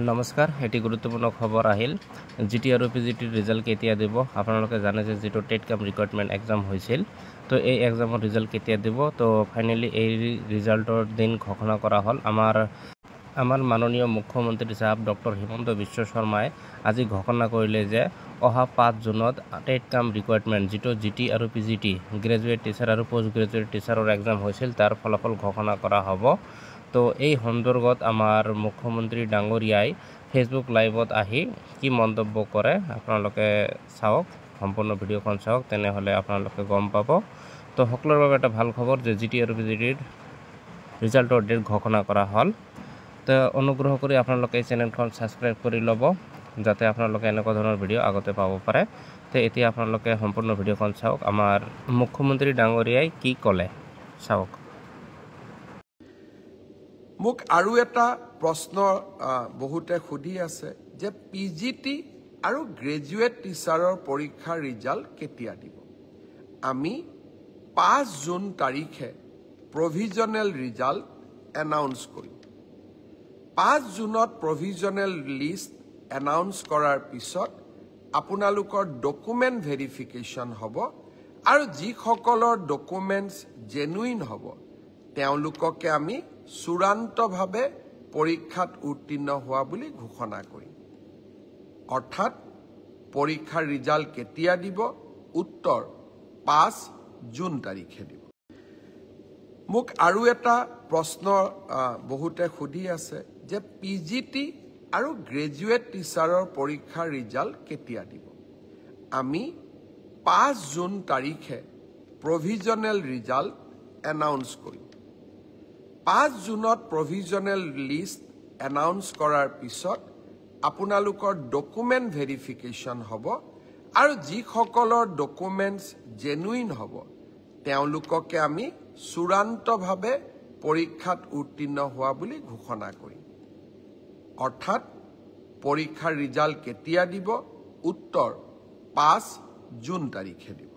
নমস্কাৰ, এটি গুৰুত্বপূৰ্ণ খবৰ আহিল। জিটি আৰু পিজিটিৰ ৰিজাল্ট কেতিয়া দিব? আপোনালোকে জানে যে যিটো টেট কাম ৰিক্ৰুটমেণ্ট এক্সাম হৈছিল, তো এই এক্সামৰ ৰিজাল্ট কেতিয়া দিব? তো ফাইনেলি এই ৰিজাল্টৰ দিন ঘোষণা কৰা হ'ল। আমাৰ মাননীয় মুখ্যমন্ত্ৰী সাহেব ডক্টৰ হিমন্ত বিশ্ব শৰ্মাই আজি ঘোষণা কৰিলে যে অহা 5 জুনত টেট কাম ৰিক্ৰুটমেণ্ট যিটো জিটি আৰু পিজিটি গ্ৰেজুৱেট টিচাৰ আৰু পোষ্ট গ্ৰেজুৱেট টিচাৰৰ এক্সাম হৈছিল তাৰ ফলাফল ঘোষণা কৰা হ'ব। তো এই সন্দৰ্ভত আমাৰ মুখ্যমন্ত্ৰী ডাঙৰীয়াই ফেচবুক লাইভত আহি কি মন্তব্য কৰে আপোনালোকে চাওক, সম্পূৰ্ণ ভিডিঅ'খন চাওক, তেনেহ'লে আপোনালোকে গম পাব। তো সকলোৰে বাবে এটা ভাল খবৰ যে জিটি আৰু পিজিটিৰ ৰিজাল্টৰ ডেট ঘোষণা কৰা হ'ল। তো অনুগ্ৰহ কৰি আপোনালোকে এই চেনেলখন ছাবস্ক্ৰাইব কৰি ল'ব যাতে আপোনালোকে এনেকুৱা ধৰণৰ ভিডিঅ' আগতে পাব পাৰে। তো এতিয়া আপোনালোকে সম্পূৰ্ণ ভিডিঅ'খন চাওক, আমাৰ মুখ্যমন্ত্ৰী ডাঙৰীয়াই কি ক'লে চাওক। মোক আৰু এটা প্ৰশ্ন বহুতে সুধি আছে যে পিজিটি আৰু গ্ৰেজুৱেট টিচাৰৰ পৰীক্ষাৰ ৰিজাল্ট কেতিয়া দিব? আমি 5 জুন তাৰিখে প্ৰভিজনেল ৰিজাল্ট এনাউন্স কৰিম। 5 জুনত প্ৰভিজনেল লিষ্ট এনাউন্স কৰাৰ পিছত আপোনালোকৰ ডকুমেণ্ট ভেৰিফিকেশ্যন হ'ব আৰু যিসকলৰ ডকুমেণ্টছ জেনুইন হ'ব তেওঁলোককে আমি চূড়ান্তভাৱে পৰীক্ষাত উত্তীৰ্ণ হোৱা বুলি ঘোষণা কৰিম। অৰ্থাৎ পৰীক্ষাৰ ৰিজাল্ট কেতিয়া দিব? উত্তৰ 5 জুন তাৰিখে দিব। মোক আৰু এটা প্ৰশ্ন বহুতে সুধি আছে যে পিজিটি আৰু গ্ৰেজুৱেট টিচাৰৰ পৰীক্ষাৰ ৰিজাল্ট কেতিয়া দিব? আমি 5 জুন তাৰিখে প্ৰভিজনেল ৰিজাল্ট এনাউন্স কৰিম। 5 জুনত প্ৰভিজনেল লিষ্ট এনাউন্স কৰাৰ পিছত আপোনালোকৰ ডকুমেণ্ট ভেৰিফিকেশ্যন হ'ব আৰু যিসকলৰ ডকুমেণ্টছ জেনুইন হ'ব তেওঁলোককে আমি চূড়ান্তভাৱে পৰীক্ষাত উত্তীৰ্ণ হোৱা বুলি ঘোষণা কৰিম। অৰ্থাৎ পৰীক্ষাৰ ৰিজাল্ট কেতিয়া দিব? উত্তৰ 5 জুন তাৰিখে দিব।